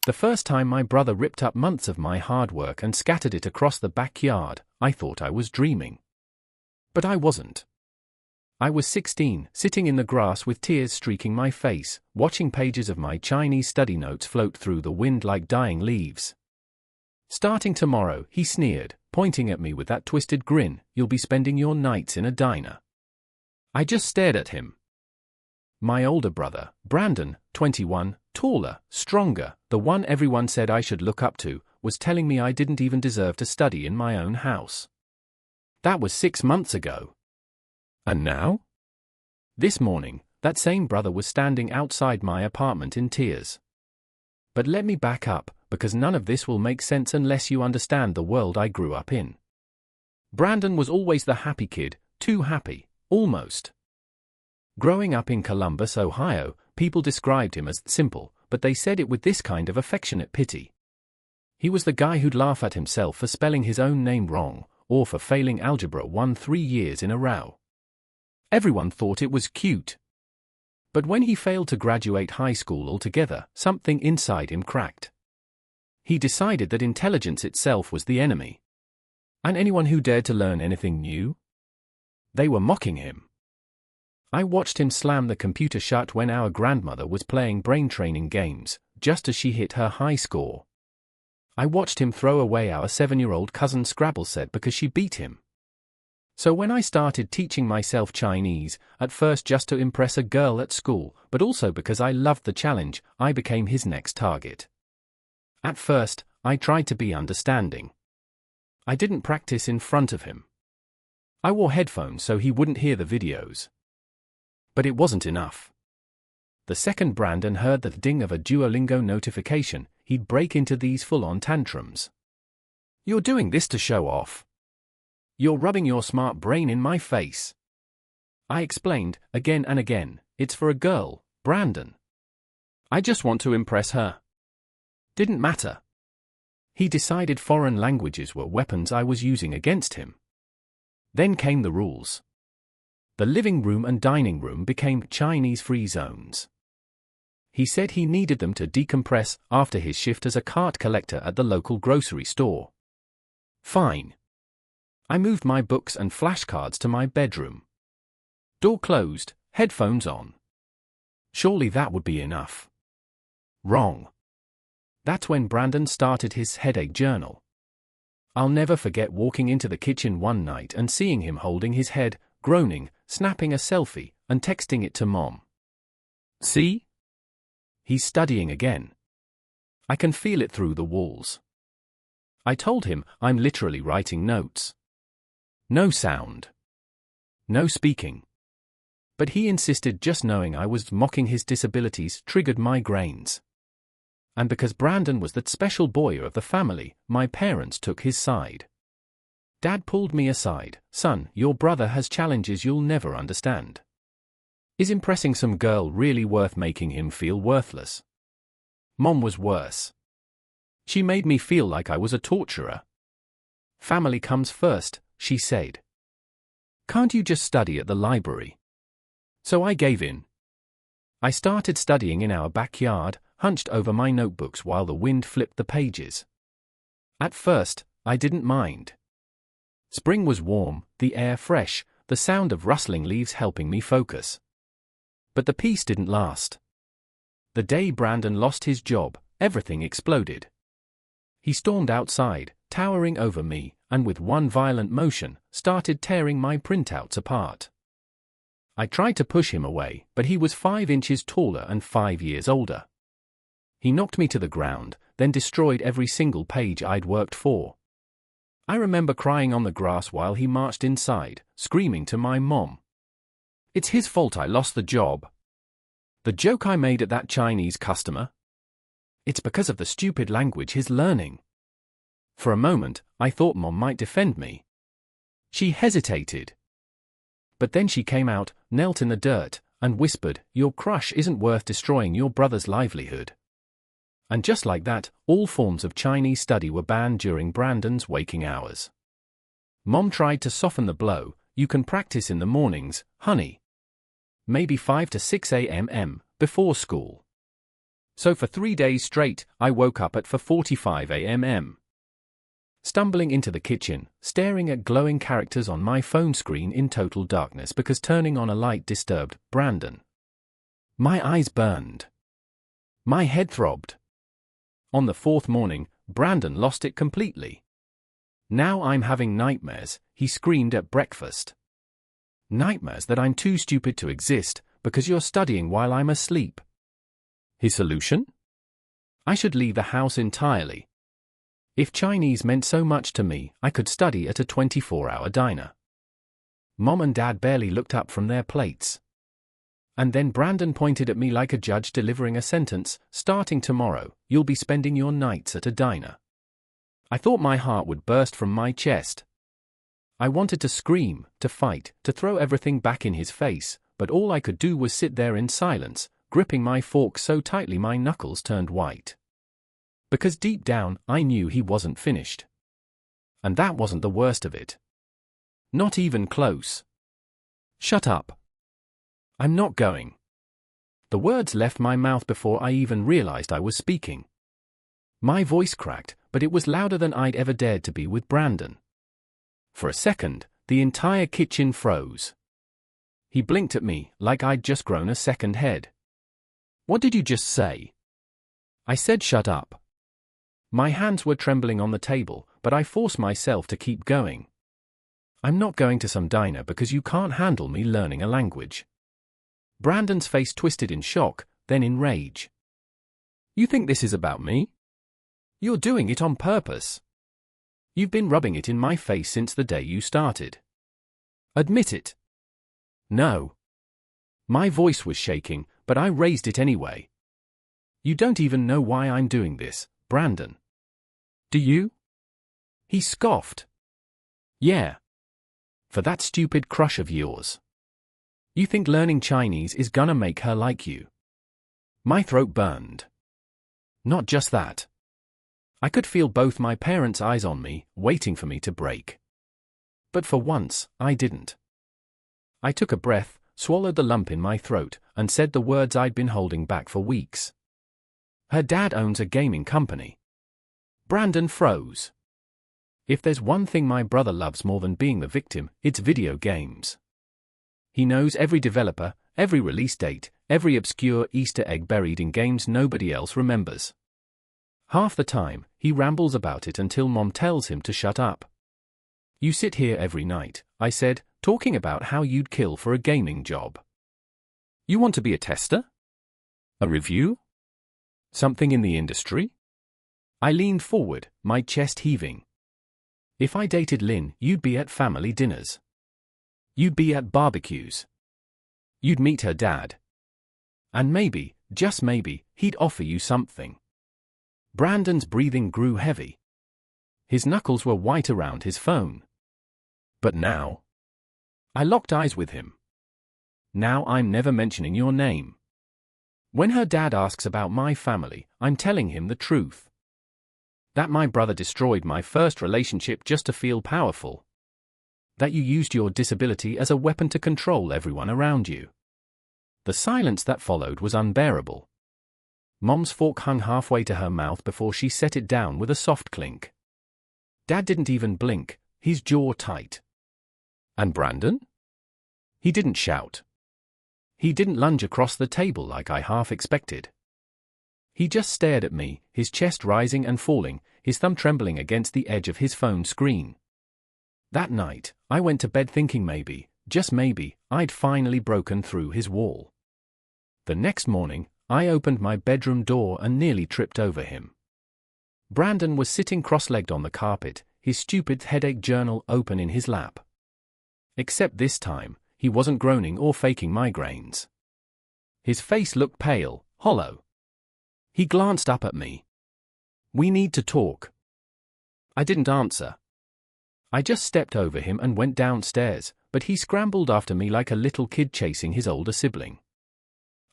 The first time my brother ripped up months of my hard work and scattered it across the backyard, I thought I was dreaming. But I wasn't. I was 16, sitting in the grass with tears streaking my face, watching pages of my Chinese study notes float through the wind like dying leaves. "Starting tomorrow," he sneered, pointing at me with that twisted grin, "you'll be spending your nights in a diner." I just stared at him. My older brother, Brandon, 21, taller, stronger, the one everyone said I should look up to, was telling me I didn't even deserve to study in my own house. That was 6 months ago. And now? This morning, that same brother was standing outside my apartment in tears. But let me back up, because none of this will make sense unless you understand the world I grew up in. Brandon was always the happy kid, too happy, almost. Growing up in Columbus, Ohio, people described him as simple, but they said it with this kind of affectionate pity. He was the guy who'd laugh at himself for spelling his own name wrong, or for failing Algebra 1 3 years in a row. Everyone thought it was cute. But when he failed to graduate high school altogether, something inside him cracked. He decided that intelligence itself was the enemy. And anyone who dared to learn anything new? They were mocking him. I watched him slam the computer shut when our grandmother was playing brain-training games, just as she hit her high score. I watched him throw away our 7-year-old cousin's Scrabble set because she beat him. So when I started teaching myself Chinese, at first just to impress a girl at school, but also because I loved the challenge, I became his next target. At first, I tried to be understanding. I didn't practice in front of him. I wore headphones so he wouldn't hear the videos. But it wasn't enough. The second Brandon heard the ding of a Duolingo notification, he'd break into these full-on tantrums. "You're doing this to show off. You're rubbing your smart brain in my face." I explained, again and again, "It's for a girl, Brandon. I just want to impress her." Didn't matter. He decided foreign languages were weapons I was using against him. Then came the rules. The living room and dining room became Chinese-free zones. He said he needed them to decompress after his shift as a cart collector at the local grocery store. Fine. I moved my books and flashcards to my bedroom. Door closed, headphones on. Surely that would be enough. Wrong. That's when Brandon started his headache journal. I'll never forget walking into the kitchen one night and seeing him holding his head, groaning, snapping a selfie, and texting it to Mom. "See? He's studying again. I can feel it through the walls." I told him I'm literally writing notes. No sound. No speaking. But he insisted just knowing I was mocking his disabilities triggered migraines. And because Brandon was that special boy of the family, my parents took his side. Dad pulled me aside. "Son, your brother has challenges you'll never understand. Is impressing some girl really worth making him feel worthless?" Mom was worse. She made me feel like I was a torturer. "Family comes first," she said. "Can't you just study at the library?" So I gave in. I started studying in our backyard, hunched over my notebooks while the wind flipped the pages. At first, I didn't mind. Spring was warm, the air fresh, the sound of rustling leaves helping me focus. But the peace didn't last. The day Brandon lost his job, everything exploded. He stormed outside, towering over me, and with one violent motion, started tearing my printouts apart. I tried to push him away, but he was 5 inches taller and 5 years older. He knocked me to the ground, then destroyed every single page I'd worked for. I remember crying on the grass while he marched inside, screaming to my mom. "It's his fault I lost the job. The joke I made at that Chinese customer? It's because of the stupid language he's learning." For a moment, I thought Mom might defend me. She hesitated. But then she came out, knelt in the dirt, and whispered, "Your crush isn't worth destroying your brother's livelihood." And just like that, all forms of Chinese study were banned during Brandon's waking hours. Mom tried to soften the blow. "You can practice in the mornings, honey. Maybe 5 to 6 a.m. before school." So for 3 days straight, I woke up at 4:45 a.m. Stumbling into the kitchen, staring at glowing characters on my phone screen in total darkness because turning on a light disturbed Brandon. My eyes burned. My head throbbed. On the fourth morning, Brandon lost it completely. Now I'm having nightmares, he screamed at breakfast. Nightmares that I'm too stupid to exist, because you're studying while I'm asleep. His solution? I should leave the house entirely. If Chinese meant so much to me, I could study at a 24-hour diner. Mom and Dad barely looked up from their plates. And then Brandon pointed at me like a judge delivering a sentence, starting tomorrow, you'll be spending your nights at a diner. I thought my heart would burst from my chest. I wanted to scream, to fight, to throw everything back in his face, but all I could do was sit there in silence, gripping my fork so tightly my knuckles turned white. Because deep down, I knew he wasn't finished. And that wasn't the worst of it. Not even close. Shut up. I'm not going. The words left my mouth before I even realized I was speaking. My voice cracked, but it was louder than I'd ever dared to be with Brandon. For a second, the entire kitchen froze. He blinked at me like I'd just grown a second head. What did you just say? I said shut up. My hands were trembling on the table, but I forced myself to keep going. I'm not going to some diner because you can't handle me learning a language. Brandon's face twisted in shock, then in rage. You think this is about me? You're doing it on purpose. You've been rubbing it in my face since the day you started. Admit it. No. My voice was shaking, but I raised it anyway. You don't even know why I'm doing this, Brandon. Do you? He scoffed. Yeah. For that stupid crush of yours. You think learning Chinese is gonna make her like you? My throat burned. Not just that. I could feel both my parents' eyes on me, waiting for me to break. But for once, I didn't. I took a breath, swallowed the lump in my throat, and said the words I'd been holding back for weeks. Her dad owns a gaming company. Brandon froze. If there's one thing my brother loves more than being the victim, it's video games. He knows every developer, every release date, every obscure Easter egg buried in games nobody else remembers. Half the time, he rambles about it until Mom tells him to shut up. You sit here every night, I said, talking about how you'd kill for a gaming job. You want to be a tester? A review? Something in the industry? I leaned forward, my chest heaving. If I dated Lynn, you'd be at family dinners. You'd be at barbecues. You'd meet her dad. And maybe, just maybe, he'd offer you something. Brandon's breathing grew heavy. His knuckles were white around his phone. But now? I locked eyes with him. Now I'm never mentioning your name. When her dad asks about my family, I'm telling him the truth. That my brother destroyed my first relationship just to feel powerful. That you used your disability as a weapon to control everyone around you. The silence that followed was unbearable. Mom's fork hung halfway to her mouth before she set it down with a soft clink. Dad didn't even blink, his jaw tight. And Brandon? He didn't shout. He didn't lunge across the table like I half expected. He just stared at me, his chest rising and falling, his thumb trembling against the edge of his phone screen. That night, I went to bed thinking maybe, just maybe, I'd finally broken through his wall. The next morning, I opened my bedroom door and nearly tripped over him. Brandon was sitting cross-legged on the carpet, his stupid headache journal open in his lap. Except this time, he wasn't groaning or faking migraines. His face looked pale, hollow. He glanced up at me. We need to talk. I didn't answer. I just stepped over him and went downstairs, but he scrambled after me like a little kid chasing his older sibling.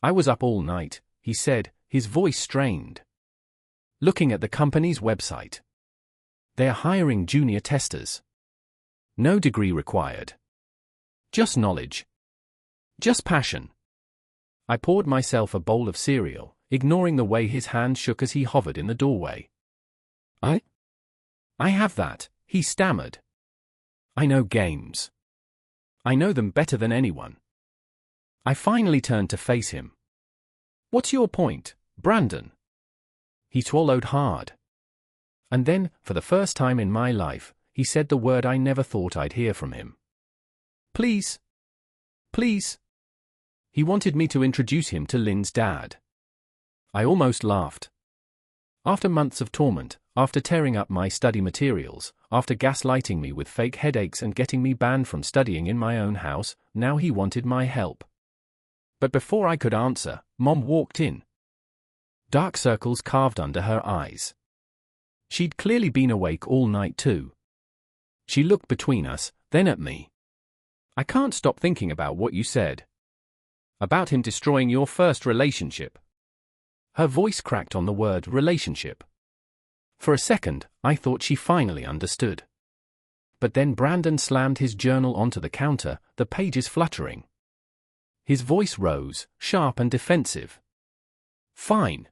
I was up all night, he said, his voice strained. Looking at the company's website. They're hiring junior testers. No degree required. Just knowledge. Just passion. I poured myself a bowl of cereal, ignoring the way his hand shook as he hovered in the doorway. I have that, he stammered. I know games. I know them better than anyone. I finally turned to face him. What's your point, Brandon? He swallowed hard. And then, for the first time in my life, he said the word I never thought I'd hear from him. Please. Please. He wanted me to introduce him to Lynn's dad. I almost laughed. After months of torment, after tearing up my study materials, after gaslighting me with fake headaches and getting me banned from studying in my own house, now he wanted my help. But before I could answer, Mom walked in. Dark circles carved under her eyes. She'd clearly been awake all night too. She looked between us, then at me. I can't stop thinking about what you said. About him destroying your first relationship. Her voice cracked on the word relationship. For a second, I thought she finally understood. But then Brandon slammed his journal onto the counter, the pages fluttering. His voice rose, sharp and defensive. Fine.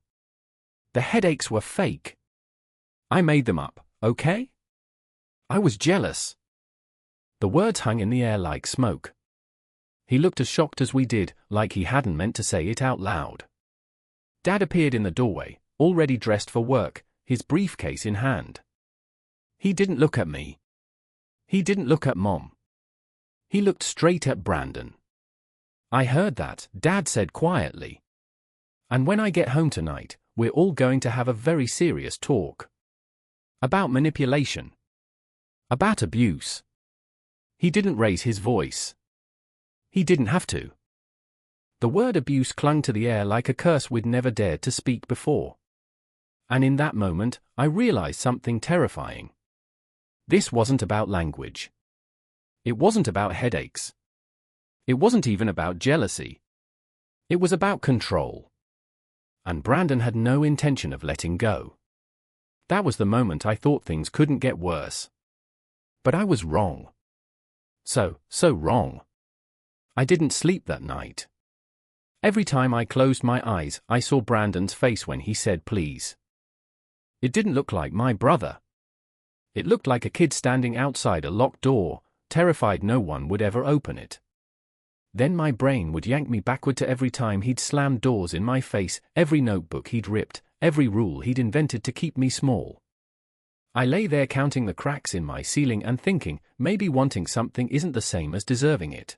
The headaches were fake. I made them up, okay? I was jealous. The words hung in the air like smoke. He looked as shocked as we did, like he hadn't meant to say it out loud. Dad appeared in the doorway, already dressed for work, his briefcase in hand. He didn't look at me. He didn't look at Mom. He looked straight at Brandon. I heard that, Dad said quietly. And when I get home tonight, we're all going to have a very serious talk. About manipulation. About abuse. He didn't raise his voice. He didn't have to. The word abuse clung to the air like a curse we'd never dared to speak before. And in that moment, I realized something terrifying. This wasn't about language. It wasn't about headaches. It wasn't even about jealousy. It was about control. And Brandon had no intention of letting go. That was the moment I thought things couldn't get worse. But I was wrong. So wrong. I didn't sleep that night. Every time I closed my eyes, I saw Brandon's face when he said please. It didn't look like my brother. It looked like a kid standing outside a locked door, terrified no one would ever open it. Then my brain would yank me backward to every time he'd slammed doors in my face, every notebook he'd ripped, every rule he'd invented to keep me small. I lay there counting the cracks in my ceiling and thinking, maybe wanting something isn't the same as deserving it.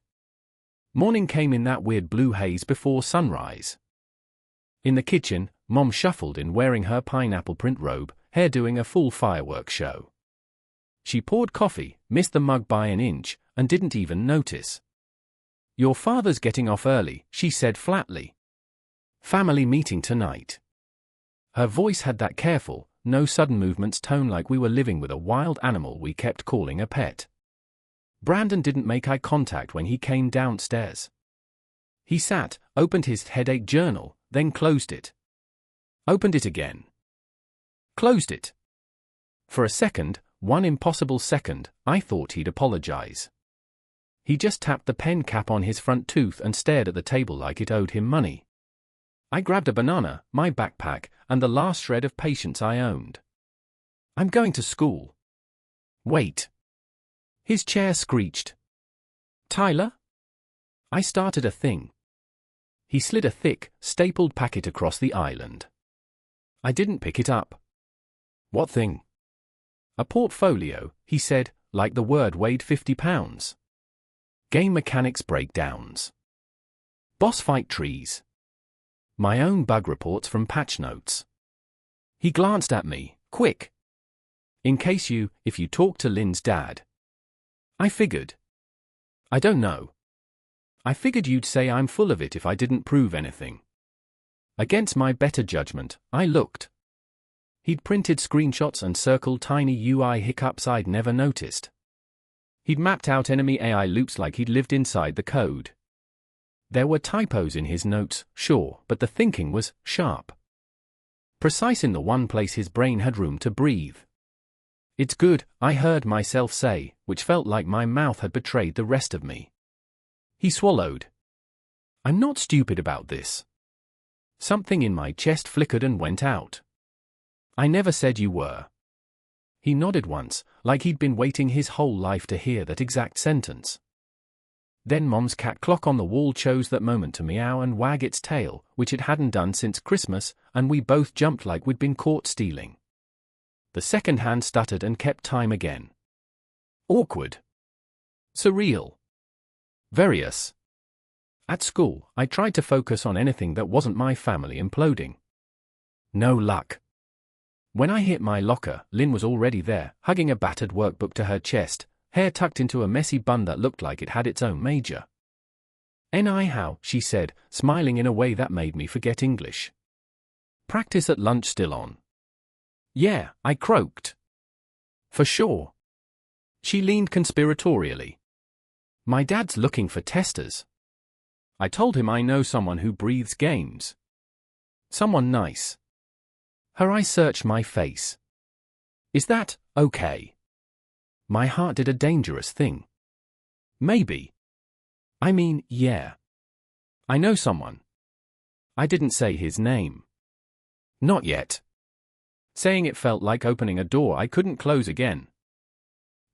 Morning came in that weird blue haze before sunrise. In the kitchen, Mom shuffled in wearing her pineapple print robe, hair doing a full fireworks show. She poured coffee, missed the mug by an inch, and didn't even notice. Your father's getting off early, she said flatly. Family meeting tonight. Her voice had that careful, no sudden movements tone like we were living with a wild animal we kept calling a pet. Brandon didn't make eye contact when he came downstairs. He sat, opened his headache journal, then closed it. Opened it again. Closed it. For a second, one impossible second, I thought he'd apologize. He just tapped the pen cap on his front tooth and stared at the table like it owed him money. I grabbed a banana, my backpack, and the last shred of patience I owned. I'm going to school. Wait. His chair screeched. Tyler? I started a thing. He slid a thick, stapled packet across the island. I didn't pick it up. What thing? A portfolio, he said, like the word weighed 50 pounds. Game mechanics breakdowns. Boss fight trees. My own bug reports from patch notes. He glanced at me, quick. If you talk to Lynn's dad. I figured. I don't know. I figured you'd say I'm full of it if I didn't prove anything. Against my better judgment, I looked. He'd printed screenshots and circled tiny UI hiccups I'd never noticed. He'd mapped out enemy AI loops like he'd lived inside the code. There were typos in his notes, sure, but the thinking was sharp. Precise in the one place his brain had room to breathe. It's good, I heard myself say, which felt like my mouth had betrayed the rest of me. He swallowed. I'm not stupid about this. Something in my chest flickered and went out. I never said you were. He nodded once, like he'd been waiting his whole life to hear that exact sentence. Then Mom's cat clock on the wall chose that moment to meow and wag its tail, which it hadn't done since Christmas, and we both jumped like we'd been caught stealing. The second hand stuttered and kept time again. Awkward. Surreal. Various. At school, I tried to focus on anything that wasn't my family imploding. No luck. When I hit my locker, Lynn was already there, hugging a battered workbook to her chest, hair tucked into a messy bun that looked like it had its own major. "How," she said, smiling in a way that made me forget English. "Practice at lunch still on?" "Yeah," I croaked. "For sure." She leaned conspiratorially. "My dad's looking for testers." I told him I know someone who breathes games. Someone nice. Her eye searched my face. "Is that okay?" My heart did a dangerous thing. "Maybe. I mean, yeah. I know someone." I didn't say his name. Not yet. Saying it felt like opening a door I couldn't close again.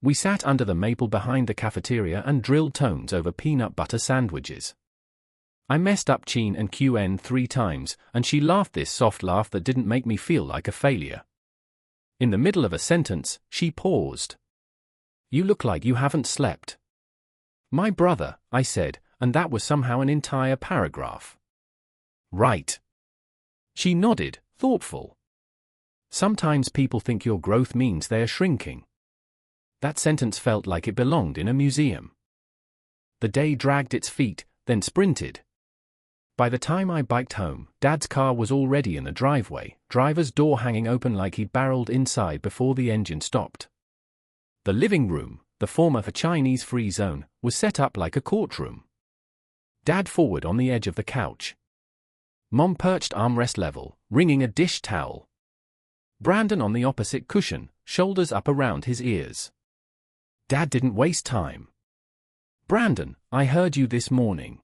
We sat under the maple behind the cafeteria and drilled tones over peanut butter sandwiches. I messed up Chin and Qn 3 times, and she laughed this soft laugh that didn't make me feel like a failure. In the middle of a sentence, she paused. "You look like you haven't slept." "My brother," I said, and that was somehow an entire paragraph. "Right." She nodded, thoughtful. "Sometimes people think your growth means they're shrinking." That sentence felt like it belonged in a museum. The day dragged its feet, then sprinted. By the time I biked home, Dad's car was already in the driveway, driver's door hanging open like he'd barreled inside before the engine stopped. The living room, the former Chinese-free zone, was set up like a courtroom. Dad forward on the edge of the couch. Mom perched armrest level, wringing a dish towel. Brandon on the opposite cushion, shoulders up around his ears. Dad didn't waste time. "Brandon, I heard you this morning.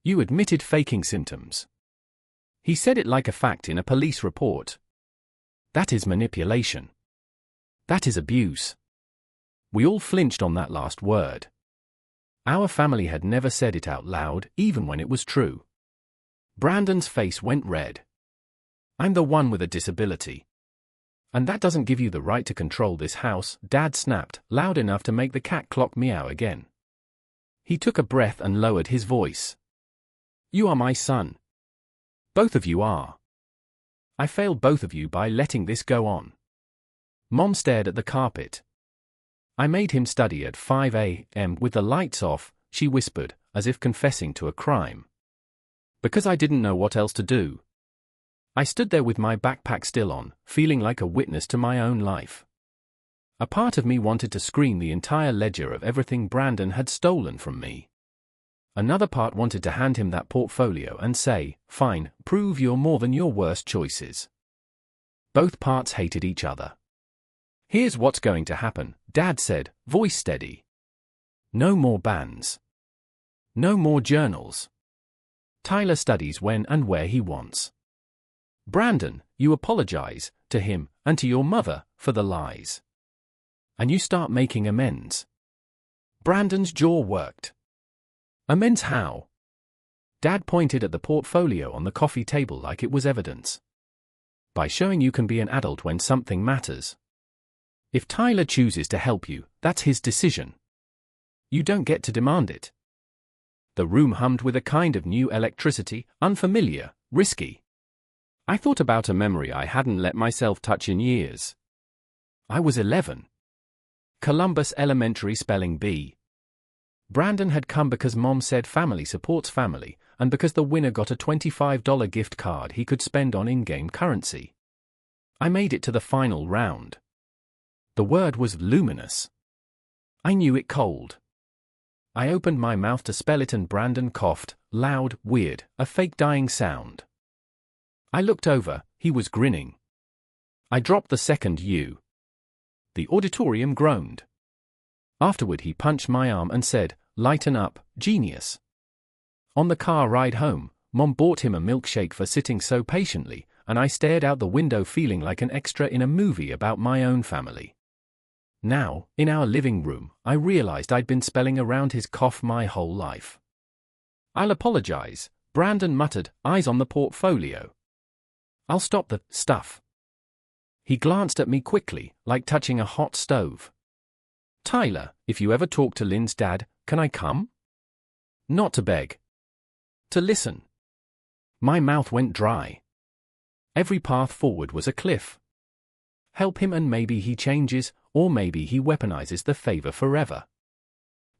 You admitted faking symptoms." He said it like a fact in a police report. That is manipulation. That is abuse. We all flinched on that last word. Our family had never said it out loud, even when it was true. Brandon's face went red. "I'm the one with a disability. And that doesn't give you the right to control this house," Dad snapped, loud enough to make the cat clock meow again. He took a breath and lowered his voice. "You are my son. Both of you are. I failed both of you by letting this go on." Mom stared at the carpet. "I made him study at 5 a.m. with the lights off," she whispered, as if confessing to a crime. "Because I didn't know what else to do." I stood there with my backpack still on, feeling like a witness to my own life. A part of me wanted to screen the entire ledger of everything Brandon had stolen from me. Another part wanted to hand him that portfolio and say, "Fine, prove you're more than your worst choices." Both parts hated each other. "Here's what's going to happen," Dad said, voice steady. "No more bands. No more journals. Tyler studies when and where he wants. Brandon, you apologize, to him, and to your mother, for the lies. And you start making amends." Brandon's jaw worked. "Amends how?" Dad pointed at the portfolio on the coffee table like it was evidence. "By showing you can be an adult when something matters. If Tyler chooses to help you, that's his decision. You don't get to demand it." The room hummed with a kind of new electricity, unfamiliar, risky. I thought about a memory I hadn't let myself touch in years. I was 11. Columbus Elementary spelling bee. Brandon had come because Mom said family supports family, and because the winner got a $25 gift card he could spend on in-game currency. I made it to the final round. The word was luminous. I knew it cold. I opened my mouth to spell it and Brandon coughed, loud, weird, a fake dying sound. I looked over, he was grinning. I dropped the second U. The auditorium groaned. Afterward he punched my arm and said, "Lighten up, genius." On the car ride home, Mom bought him a milkshake for sitting so patiently, and I stared out the window feeling like an extra in a movie about my own family. Now, in our living room, I realized I'd been spelling around his cough my whole life. "I'll apologize," Brandon muttered, eyes on the portfolio. "I'll stop the stuff." He glanced at me quickly, like touching a hot stove. "Tyler, if you ever talk to Lynn's dad, can I come?" Not to beg. To listen. My mouth went dry. Every path forward was a cliff. Help him and maybe he changes, or maybe he weaponizes the favor forever.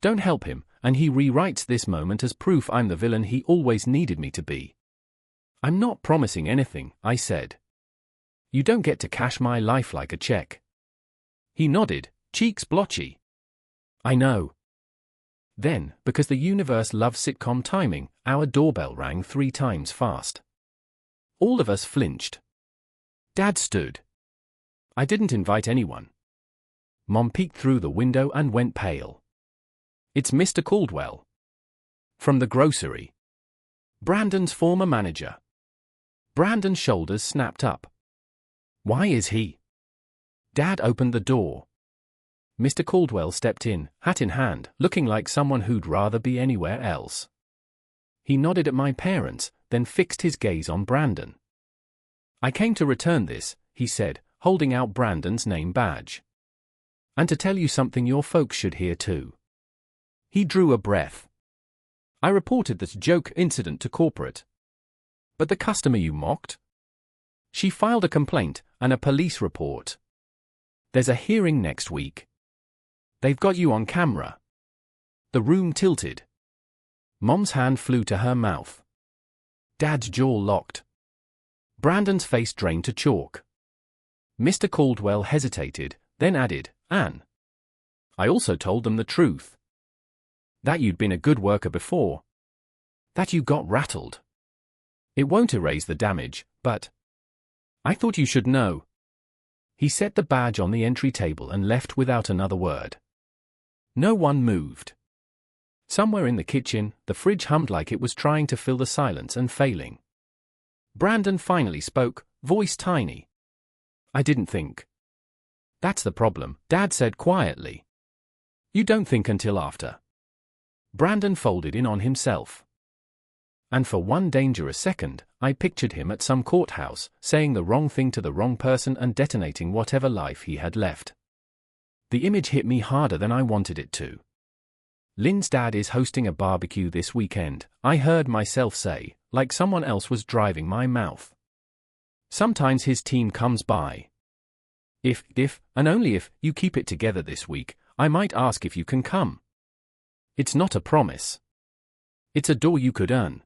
Don't help him, and he rewrites this moment as proof I'm the villain he always needed me to be. "I'm not promising anything," I said. "You don't get to cash my life like a check." He nodded, cheeks blotchy. "I know." Then, because the universe loves sitcom timing, our doorbell rang 3 times fast. All of us flinched. Dad stood. "I didn't invite anyone." Mom peeked through the window and went pale. "It's Mr. Caldwell. From the grocery. Brandon's former manager." Brandon's shoulders snapped up. "Why is he?" Dad opened the door. Mr. Caldwell stepped in, hat in hand, looking like someone who'd rather be anywhere else. He nodded at my parents, then fixed his gaze on Brandon. "I came to return this," he said, holding out Brandon's name badge. "And to tell you something your folks should hear too." He drew a breath. "I reported this joke incident to corporate." "But the customer you mocked?" "She filed a complaint, and a police report. There's a hearing next week. They've got you on camera." The room tilted. Mom's hand flew to her mouth. Dad's jaw locked. Brandon's face drained to chalk. Mr. Caldwell hesitated, then added, "Anne, I also told them the truth. That you'd been a good worker before. That you got rattled. It won't erase the damage, but I thought you should know." He set the badge on the entry table and left without another word. No one moved. Somewhere in the kitchen, the fridge hummed like it was trying to fill the silence and failing. Brandon finally spoke, voice tiny. "I didn't think." "That's the problem," Dad said quietly. "You don't think until after." Brandon folded in on himself. And for one dangerous second, I pictured him at some courthouse, saying the wrong thing to the wrong person and detonating whatever life he had left. The image hit me harder than I wanted it to. "Lynn's dad is hosting a barbecue this weekend," I heard myself say, like someone else was driving my mouth. "Sometimes his team comes by. If, and only if, you keep it together this week, I might ask if you can come. It's not a promise. It's a door you could earn."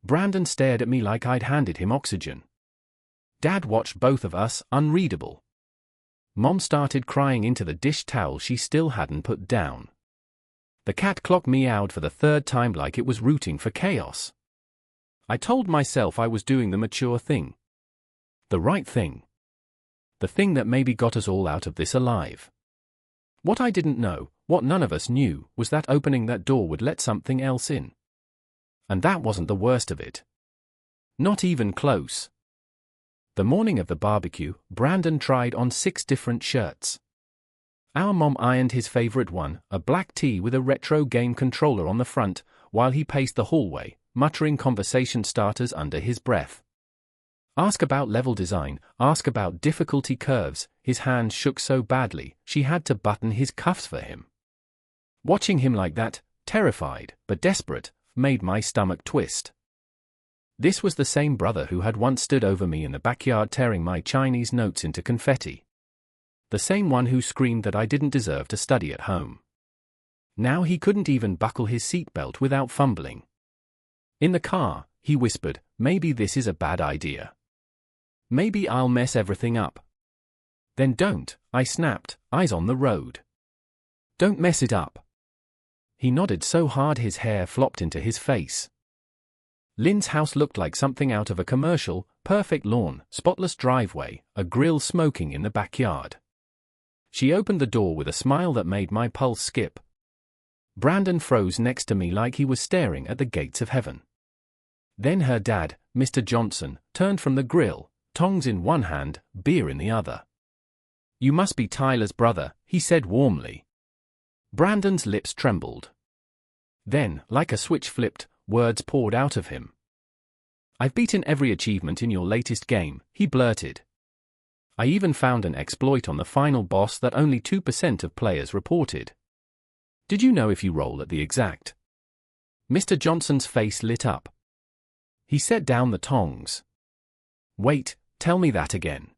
Brandon stared at me like I'd handed him oxygen. Dad watched both of us, unreadable. Mom started crying into the dish towel she still hadn't put down. The cat clock meowed for the 3rd time like it was rooting for chaos. I told myself I was doing the mature thing. The right thing. The thing that maybe got us all out of this alive. What I didn't know, what none of us knew, was that opening that door would let something else in. And that wasn't the worst of it. Not even close. The morning of the barbecue, Brandon tried on 6 different shirts. Our mom ironed his favorite one, a black tee with a retro game controller on the front, while he paced the hallway, muttering conversation starters under his breath. Ask about level design, ask about difficulty curves. His hands shook so badly, she had to button his cuffs for him. Watching him like that, terrified, but desperate, made my stomach twist. This was the same brother who had once stood over me in the backyard tearing my Chinese notes into confetti. The same one who screamed that I didn't deserve to study at home. Now he couldn't even buckle his seatbelt without fumbling. In the car, he whispered, "Maybe this is a bad idea. Maybe I'll mess everything up." "Then don't," I snapped, eyes on the road. "Don't mess it up." He nodded so hard his hair flopped into his face. Lynn's house looked like something out of a commercial, perfect lawn, spotless driveway, a grill smoking in the backyard. She opened the door with a smile that made my pulse skip. Brandon froze next to me like he was staring at the gates of heaven. Then her dad, Mr. Johnson, turned from the grill, tongs in one hand, beer in the other. "You must be Tyler's brother," he said warmly. Brandon's lips trembled. Then, like a switch flipped, words poured out of him. "I've beaten every achievement in your latest game," he blurted. "I even found an exploit on the final boss that only 2% of players reported. Did you know if you roll at the exact?" Mr. Johnson's face lit up. He set down the tongs. "Wait, tell me that again."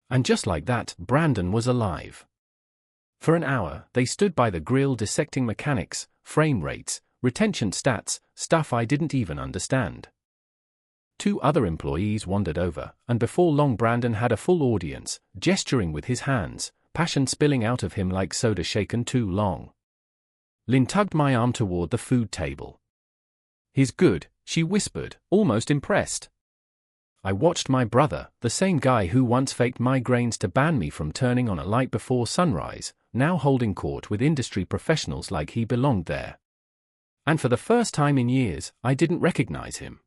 And just like that, Brandon was alive. For an hour, they stood by the grill dissecting mechanics, frame rates, retention stats, stuff I didn't even understand. 2 other employees wandered over, and before long Brandon had a full audience, gesturing with his hands, passion spilling out of him like soda shaken too long. Lynn tugged my arm toward the food table. "He's good," she whispered, almost impressed. I watched my brother, the same guy who once faked migraines to ban me from turning on a light before sunrise, now holding court with industry professionals like he belonged there. And for the first time in years, I didn't recognize him.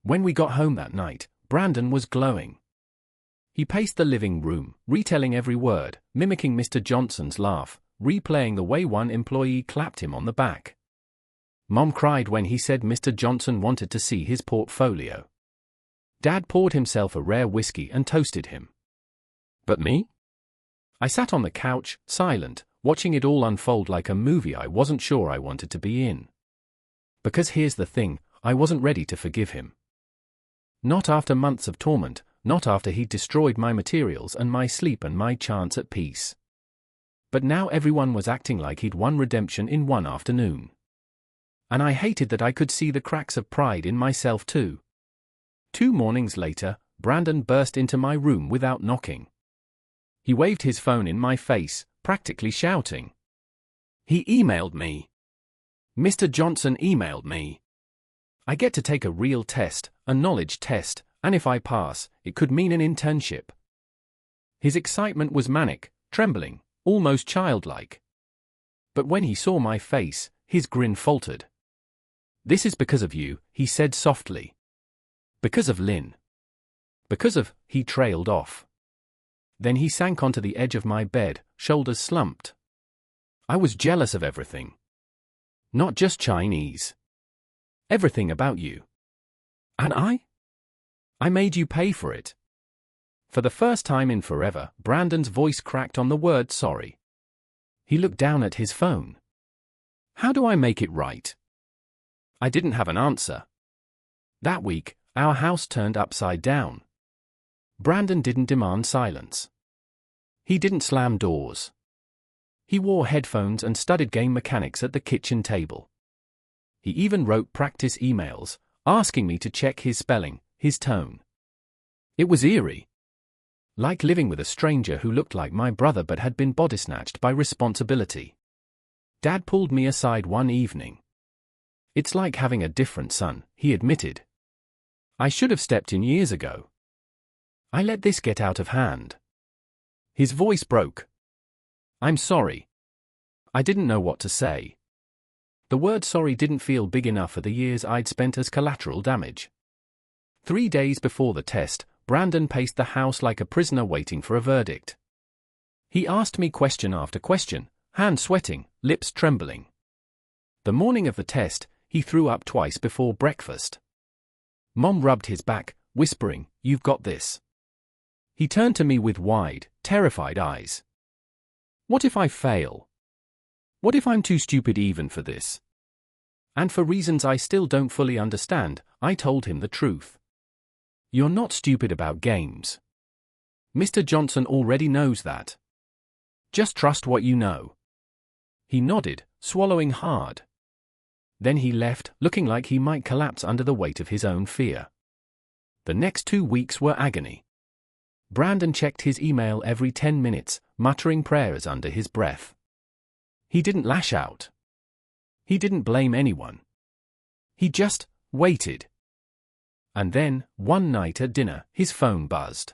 When we got home that night, Brandon was glowing. He paced the living room, retelling every word, mimicking Mr. Johnson's laugh, replaying the way one employee clapped him on the back. Mom cried when he said Mr. Johnson wanted to see his portfolio. Dad poured himself a rare whiskey and toasted him. But me? I sat on the couch, silent, watching it all unfold like a movie I wasn't sure I wanted to be in. Because here's the thing, I wasn't ready to forgive him. Not after months of torment, not after he'd destroyed my materials and my sleep and my chance at peace. But now everyone was acting like he'd won redemption in one afternoon. And I hated that I could see the cracks of pride in myself too. 2 mornings later, Brandon burst into my room without knocking. He waved his phone in my face, practically shouting. He emailed me. Mr. Johnson emailed me. I get to take a real test, a knowledge test, and if I pass, it could mean an internship. His excitement was manic, trembling, almost childlike. But when he saw my face, his grin faltered. "This is because of you," he said softly. "Because of Lynn. Because of," he trailed off. Then he sank onto the edge of my bed, shoulders slumped. "I was jealous of everything. Not just Chinese. Everything about you. And I made you pay for it." For the first time in forever, Brandon's voice cracked on the word sorry. He looked down at his phone. "How do I make it right?" I didn't have an answer. That week, our house turned upside down. Brandon didn't demand silence. He didn't slam doors. He wore headphones and studied game mechanics at the kitchen table. He even wrote practice emails, asking me to check his spelling, his tone. It was eerie. Like living with a stranger who looked like my brother but had been body-snatched by responsibility. Dad pulled me aside one evening. "It's like having a different son," he admitted. "I should have stepped in years ago. I let this get out of hand." His voice broke. "I'm sorry. I didn't know what to say." The word sorry didn't feel big enough for the years I'd spent as collateral damage. 3 days before the test, Brandon paced the house like a prisoner waiting for a verdict. He asked me question after question, hands sweating, lips trembling. The morning of the test, he threw up twice before breakfast. Mom rubbed his back, whispering, "You've got this." He turned to me with wide, terrified eyes. "What if I fail? What if I'm too stupid even for this?" And for reasons I still don't fully understand, I told him the truth. "You're not stupid about games. Mr. Johnson already knows that. Just trust what you know." He nodded, swallowing hard. Then he left, looking like he might collapse under the weight of his own fear. The next 2 weeks were agony. Brandon checked his email every 10 minutes, muttering prayers under his breath. He didn't lash out. He didn't blame anyone. He just waited. And then, one night at dinner, his phone buzzed.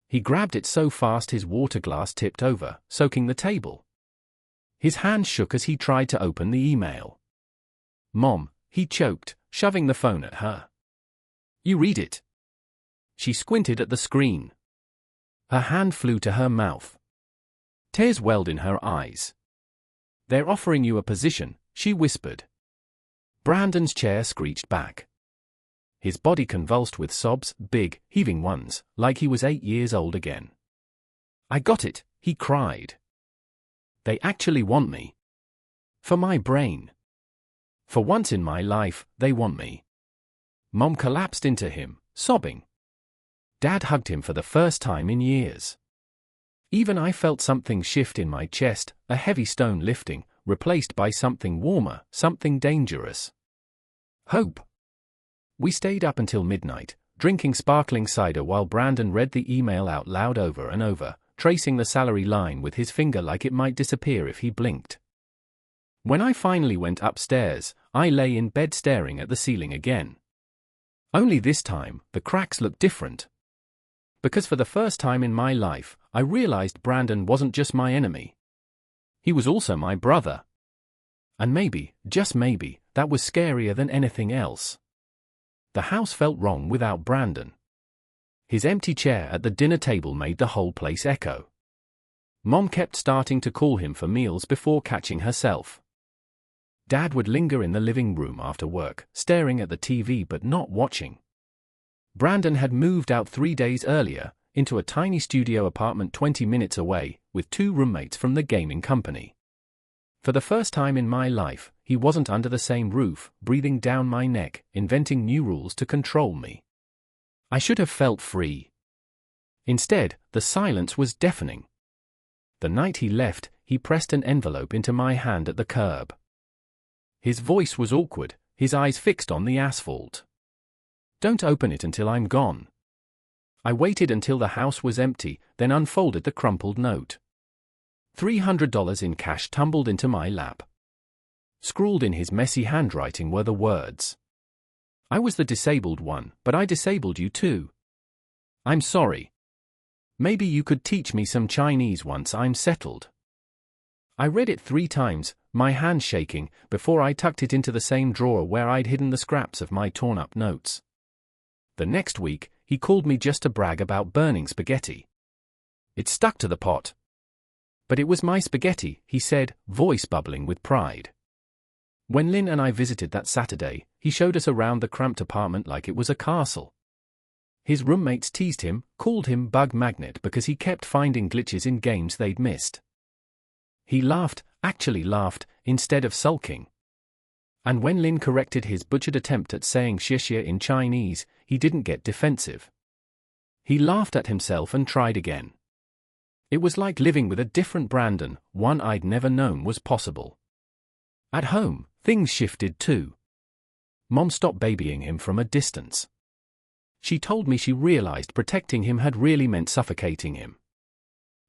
He grabbed it so fast his water glass tipped over, soaking the table. His hand shook as he tried to open the email. "Mom," he choked, shoving the phone at her. "You read it." She squinted at the screen. Her hand flew to her mouth. Tears welled in her eyes. "They're offering you a position," she whispered. Brandon's chair screeched back. His body convulsed with sobs, big, heaving ones, like he was 8 years old again. "I got it," he cried. "They actually want me. For my brain. For once in my life, they want me." Mom collapsed into him, sobbing. Dad hugged him for the first time in years. Even I felt something shift in my chest, a heavy stone lifting, replaced by something warmer, something dangerous. Hope. We stayed up until midnight, drinking sparkling cider while Brandon read the email out loud over and over, tracing the salary line with his finger like it might disappear if he blinked. When I finally went upstairs, I lay in bed staring at the ceiling again. Only this time, the cracks looked different. Because for the first time in my life, I realized Brandon wasn't just my enemy. He was also my brother. And maybe, just maybe, that was scarier than anything else. The house felt wrong without Brandon. His empty chair at the dinner table made the whole place echo. Mom kept starting to call him for meals before catching herself. Dad would linger in the living room after work, staring at the TV but not watching. Brandon had moved out 3 days earlier, into a tiny studio apartment 20 minutes away, with 2 roommates from the gaming company. For the first time in my life, he wasn't under the same roof, breathing down my neck, inventing new rules to control me. I should have felt free. Instead, the silence was deafening. The night he left, he pressed an envelope into my hand at the curb. His voice was awkward, his eyes fixed on the asphalt. "Don't open it until I'm gone." I waited until the house was empty, then unfolded the crumpled note. $300 in cash tumbled into my lap. Scrawled in his messy handwriting were the words, "I was the disabled one, but I disabled you too. I'm sorry. Maybe you could teach me some Chinese once I'm settled." I read it 3 times, my hand shaking, before I tucked it into the same drawer where I'd hidden the scraps of my torn-up notes. The next week, he called me just to brag about burning spaghetti. "It stuck to the pot." "But it was my spaghetti," he said, voice bubbling with pride. When Lynn and I visited that Saturday, he showed us around the cramped apartment like it was a castle. His roommates teased him, called him Bug Magnet because he kept finding glitches in games they'd missed. He laughed, actually laughed, instead of sulking. And when Lin corrected his butchered attempt at saying xie in Chinese, he didn't get defensive. He laughed at himself and tried again. It was like living with a different Brandon, one I'd never known was possible. At home, things shifted too. Mom stopped babying him from a distance. She told me she realized protecting him had really meant suffocating him.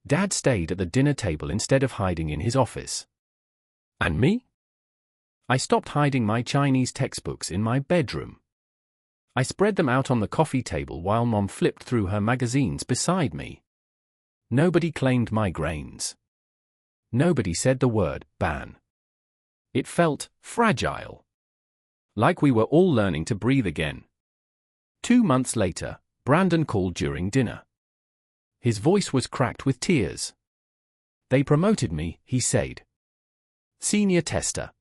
Dad stayed at the dinner table instead of hiding in his office. And me? I stopped hiding my Chinese textbooks in my bedroom. I spread them out on the coffee table while Mom flipped through her magazines beside me. Nobody claimed my grains. Nobody said the word ban. It felt fragile. Like we were all learning to breathe again. 2 months later, Brandon called during dinner. His voice was cracked with tears. "They promoted me," he said. "Senior tester.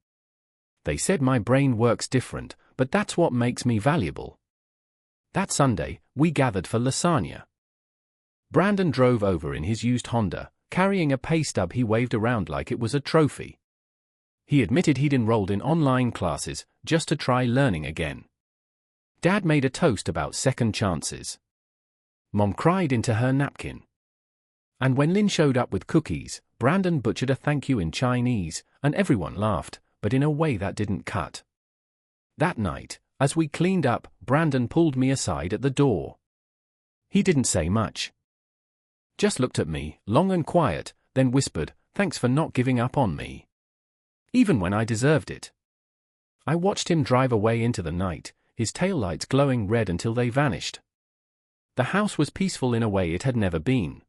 They said my brain works different, but that's what makes me valuable." That Sunday, we gathered for lasagna. Brandon drove over in his used Honda, carrying a pay stub he waved around like it was a trophy. He admitted he'd enrolled in online classes, just to try learning again. Dad made a toast about second chances. Mom cried into her napkin. And when Lynn showed up with cookies, Brandon butchered a thank you in Chinese, and everyone laughed, but in a way that didn't cut. That night, as we cleaned up, Brandon pulled me aside at the door. He didn't say much. Just looked at me, long and quiet, then whispered, "Thanks for not giving up on me. Even when I deserved it." I watched him drive away into the night, his taillights glowing red until they vanished. The house was peaceful in a way it had never been.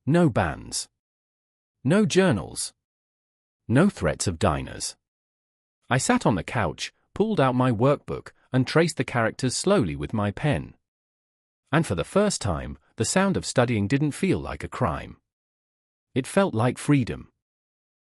No bans. No journals. No threats of diners. I sat on the couch, pulled out my workbook, and traced the characters slowly with my pen. And for the first time, the sound of studying didn't feel like a crime. It felt like freedom.